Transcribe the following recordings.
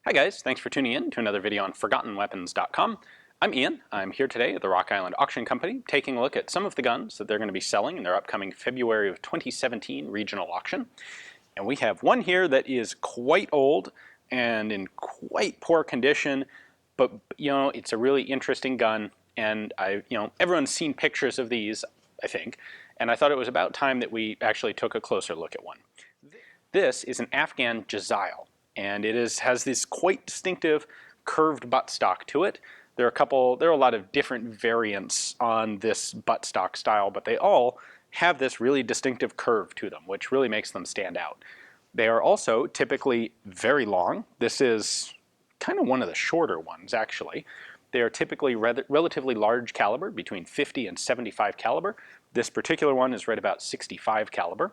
Hi guys, thanks for tuning in to another video on ForgottenWeapons.com. I'm Ian. I'm here today at the Rock Island Auction Company taking a look at some of the guns that they're going to be selling in their upcoming February of 2017 regional auction. And we have one here that is quite old and in quite poor condition, but it's a really interesting gun, and everyone's seen pictures of these, I think, and I thought it was about time that we actually took a closer look at one. This is an Afghan Jezail, and it has this quite distinctive curved buttstock to it. There are a lot of different variants on this buttstock style, but they all have this really distinctive curve to them, which really makes them stand out. They are also typically very long. This is kind of one of the shorter ones, actually. They are typically relatively large caliber, between 50 and 75 caliber. This particular one is right about 65 caliber.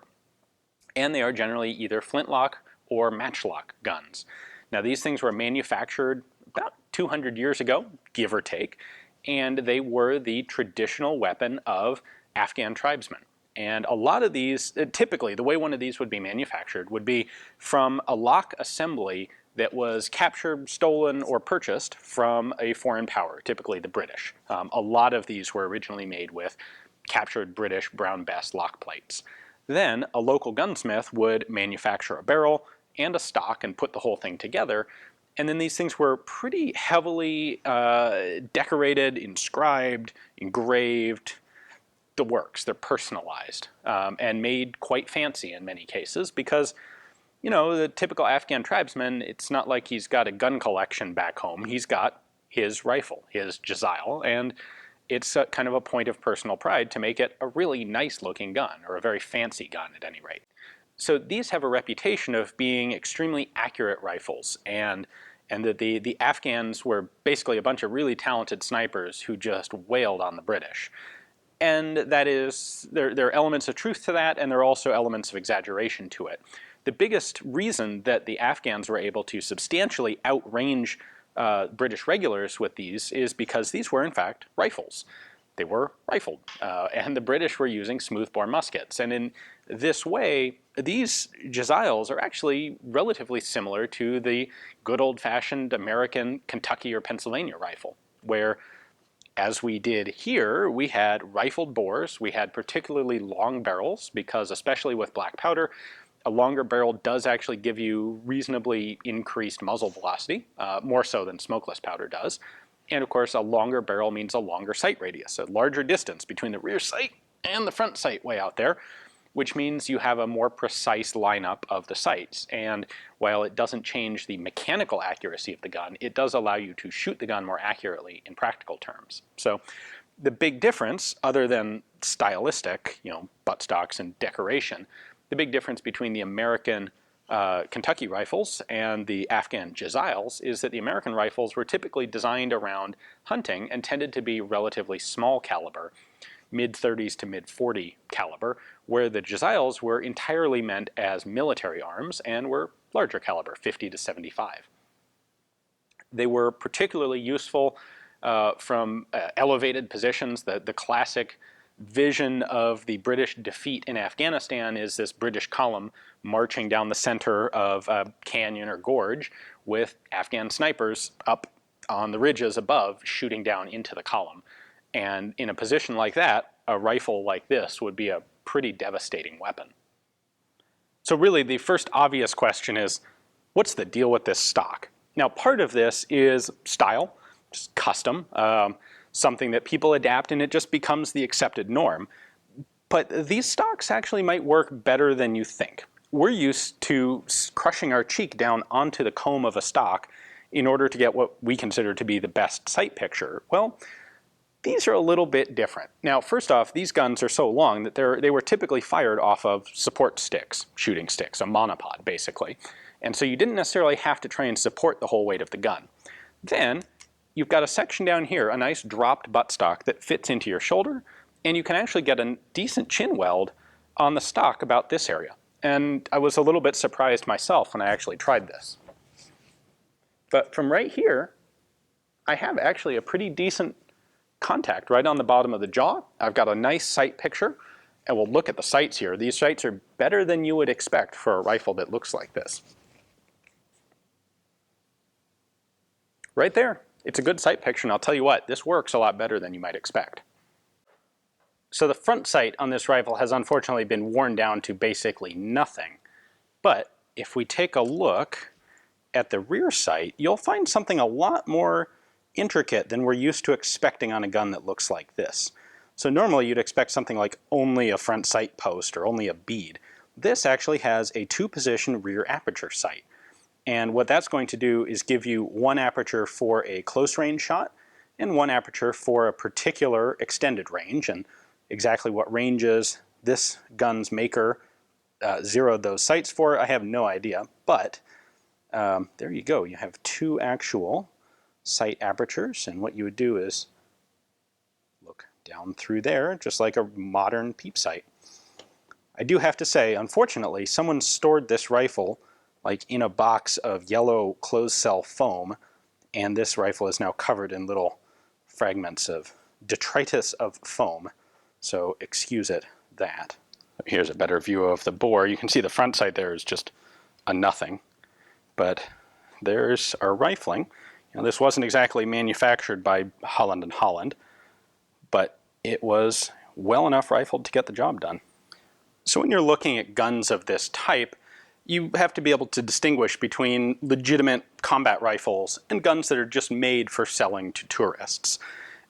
And they are generally either flintlock or matchlock guns. Now these things were manufactured about 200 years ago, give or take, and they were the traditional weapon of Afghan tribesmen. And a lot of these, typically the way one of these would be manufactured would be from a lock assembly that was captured, stolen, or purchased from a foreign power, typically the British. A lot of these were originally made with captured British brown bess lock plates. Then a local gunsmith would manufacture a barrel and a stock and put the whole thing together. And then these things were pretty heavily decorated, inscribed, engraved, the works. They're personalized and made quite fancy in many cases because, the typical Afghan tribesman, it's not like he's got a gun collection back home. He's got his rifle, his Jezail, and it's kind of a point of personal pride to make it a really nice looking gun, or a very fancy gun at any rate. So these have a reputation of being extremely accurate rifles, and that the Afghans were basically a bunch of really talented snipers who just wailed on the British. And that is, there are elements of truth to that, and there are also elements of exaggeration to it. The biggest reason that the Afghans were able to substantially outrange British regulars with these is because these were in fact rifles. They were rifled, and the British were using smoothbore muskets. And in this way, these Jezails are actually relatively similar to the good old-fashioned American Kentucky or Pennsylvania rifle, where, as we did here, we had rifled bores. We had particularly long barrels because, especially with black powder, a longer barrel does actually give you reasonably increased muzzle velocity, more so than smokeless powder does. And of course, a longer barrel means a longer sight radius, a larger distance between the rear sight and the front sight way out there, which means you have a more precise lineup of the sights. And while it doesn't change the mechanical accuracy of the gun, it does allow you to shoot the gun more accurately in practical terms. So the big difference, other than stylistic, buttstocks and decoration, the big difference between the American Kentucky rifles and the Afghan Jezails is that the American rifles were typically designed around hunting and tended to be relatively small caliber, mid-30s to mid-40 caliber, where the Jezails were entirely meant as military arms and were larger caliber, 50 to 75. They were particularly useful from elevated positions. The classic vision of the British defeat in Afghanistan is this British column marching down the center of a canyon or gorge with Afghan snipers up on the ridges above shooting down into the column. And in a position like that, a rifle like this would be a pretty devastating weapon. So really the first obvious question is, what's the deal with this stock? Now part of this is style, just custom. Something that people adapt and it just becomes the accepted norm. But these stocks actually might work better than you think. We're used to crushing our cheek down onto the comb of a stock in order to get what we consider to be the best sight picture. Well, these are a little bit different. Now, first off, these guns are so long that they were typically fired off of support sticks, shooting sticks, a monopod basically. And so you didn't necessarily have to try and support the whole weight of the gun. Then, you've got a section down here, a nice dropped buttstock that fits into your shoulder, and you can actually get a decent chin weld on the stock about this area. And I was a little bit surprised myself when I actually tried this. But from right here, I have actually a pretty decent contact right on the bottom of the jaw. I've got a nice sight picture, and we'll look at the sights here. These sights are better than you would expect for a rifle that looks like this. Right there. It's a good sight picture, and I'll tell you what, this works a lot better than you might expect. So the front sight on this rifle has unfortunately been worn down to basically nothing. But if we take a look at the rear sight, you'll find something a lot more intricate than we're used to expecting on a gun that looks like this. So normally you'd expect something like only a front sight post or only a bead. This actually has a 2-position rear aperture sight. And what that's going to do is give you one aperture for a close range shot and one aperture for a particular extended range. And exactly what ranges this gun's maker zeroed those sights for, I have no idea. But there you go. You have 2 actual sight apertures, and what you would do is look down through there, just like a modern peep sight. I do have to say, unfortunately, someone stored this rifle like in a box of yellow closed cell foam, and this rifle is now covered in little fragments of detritus of foam, so excuse it that. Here's a better view of the bore. You can see the front sight there is just a nothing, but there's our rifling. You know, this wasn't exactly manufactured by Holland & Holland, but it was well enough rifled to get the job done. So when you're looking at guns of this type, you have to be able to distinguish between legitimate combat rifles and guns that are just made for selling to tourists.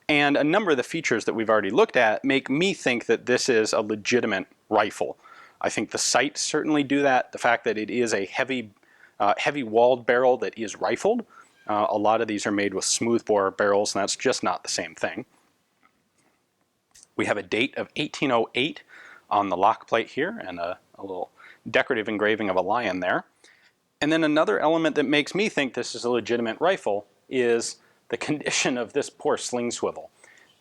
And a number of the features that we've already looked at make me think that this is a legitimate rifle. I think the sights certainly do that. The fact that it is a heavy walled barrel that is rifled. A lot of these are made with smoothbore barrels, and that's just not the same thing. We have a date of 1808 on the lock plate here, and a little decorative engraving of a lion there. And then another element that makes me think this is a legitimate rifle is the condition of this poor sling swivel.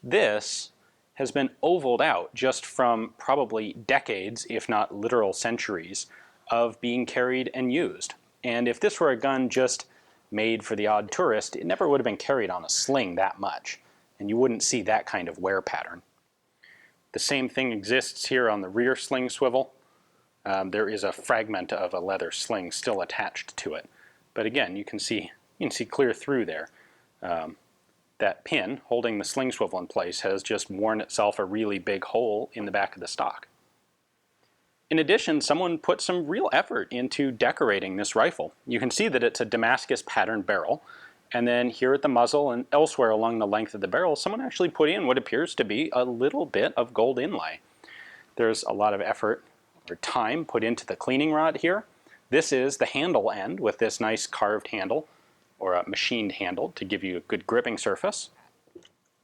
This has been ovaled out just from probably decades, if not literal centuries, of being carried and used. And if this were a gun just made for the odd tourist, it never would have been carried on a sling that much, and you wouldn't see that kind of wear pattern. The same thing exists here on the rear sling swivel. There is a fragment of a leather sling still attached to it. But again, you can see clear through there. That pin holding the sling swivel in place has just worn itself a really big hole in the back of the stock. In addition, someone put some real effort into decorating this rifle. You can see that it's a Damascus pattern barrel, and then here at the muzzle and elsewhere along the length of the barrel, someone actually put in what appears to be a little bit of gold inlay. There's a lot of effort or time put into the cleaning rod here. This is the handle end with this nice carved handle, or a machined handle to give you a good gripping surface.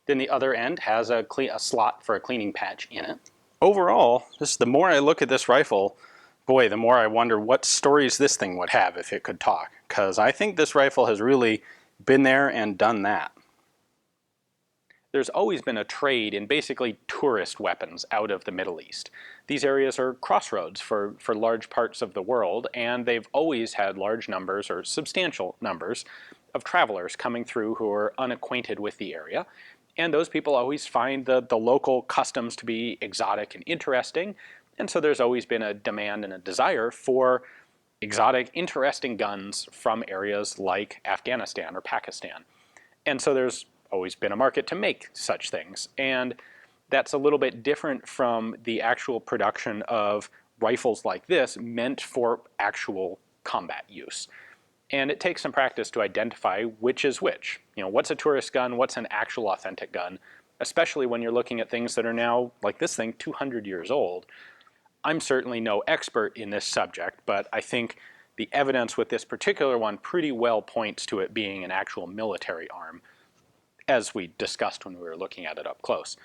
Then the other end has a slot for a cleaning patch in it. Overall, the more I look at this rifle, boy, the more I wonder what stories this thing would have if it could talk. Because I think this rifle has really been there and done that. There's always been a trade in basically tourist weapons out of the Middle East. These areas are crossroads for large parts of the world, and they've always had large numbers or substantial numbers of travelers coming through who are unacquainted with the area. And those people always find the local customs to be exotic and interesting, and so there's always been a demand and a desire for exotic, interesting guns from areas like Afghanistan or Pakistan. And so there's always been a market to make such things. And that's a little bit different from the actual production of rifles like this meant for actual combat use. And it takes some practice to identify which is which. You know, what's a tourist gun, what's an actual authentic gun, especially when you're looking at things that are now, like this thing, 200 years old. I'm certainly no expert in this subject, but I think the evidence with this particular one pretty well points to it being an actual military arm, as we discussed when we were looking at it up close.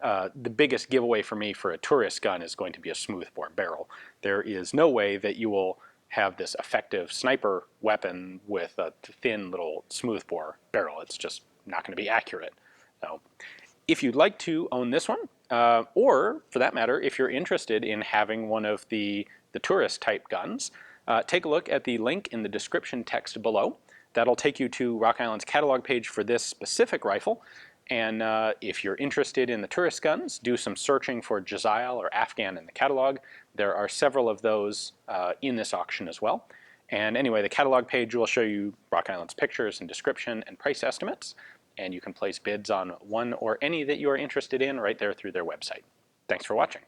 The biggest giveaway for me for a tourist gun is going to be a smoothbore barrel. There is no way that you will have this effective sniper weapon with a thin little smoothbore barrel. It's just not going to be accurate. So, if you'd like to own this one, or for that matter, if you're interested in having one of the tourist type guns, take a look at the link in the description text below. That'll take you to Rock Island's catalog page for this specific rifle. And if you're interested in the tourist guns, do some searching for Jezail or Afghan in the catalog. There are several of those in this auction as well. And anyway, the catalog page will show you Rock Island's pictures and description and price estimates, and you can place bids on one or any that you are interested in right there through their website. Thanks for watching.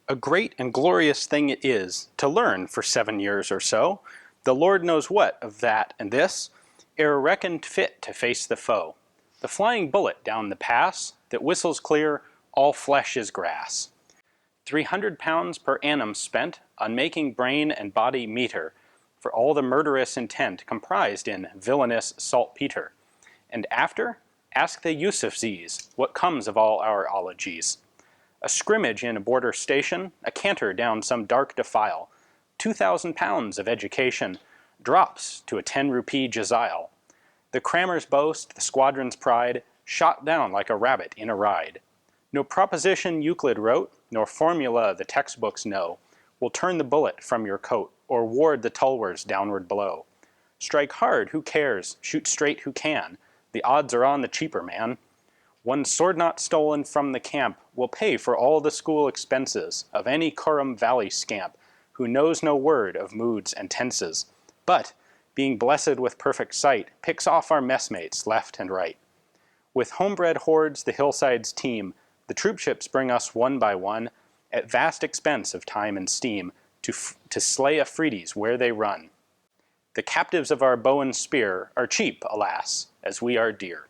A great and glorious thing it is to learn for 7 years or so, the Lord knows what of that and this, ere reckoned fit to face the foe. The flying bullet down the pass that whistles clear, all flesh is grass. 300 pounds per annum spent on making brain and body meter for all the murderous intent comprised in villainous saltpeter. And after, ask the Yusufzis what comes of all our ologies. A scrimmage in a border station, a canter down some dark defile, 2,000 pounds of education drops to a 10-rupee Jezail. The crammer's boast, the squadron's pride, shot down like a rabbit in a ride. No proposition Euclid wrote, nor formula the textbooks know, will turn the bullet from your coat, or ward the tulwar's downward blow. Strike hard, who cares? Shoot straight, who can? The odds are on the cheaper man. One sword knot stolen from the camp will pay for all the school expenses of any Coram Valley scamp who knows no word of moods and tenses, but, being blessed with perfect sight, picks off our messmates left and right. With homebred hordes the hillsides teem, the troopships bring us one by one, at vast expense of time and steam, to slay Afrides where they run. The captives of our bow and spear are cheap, alas, as we are dear.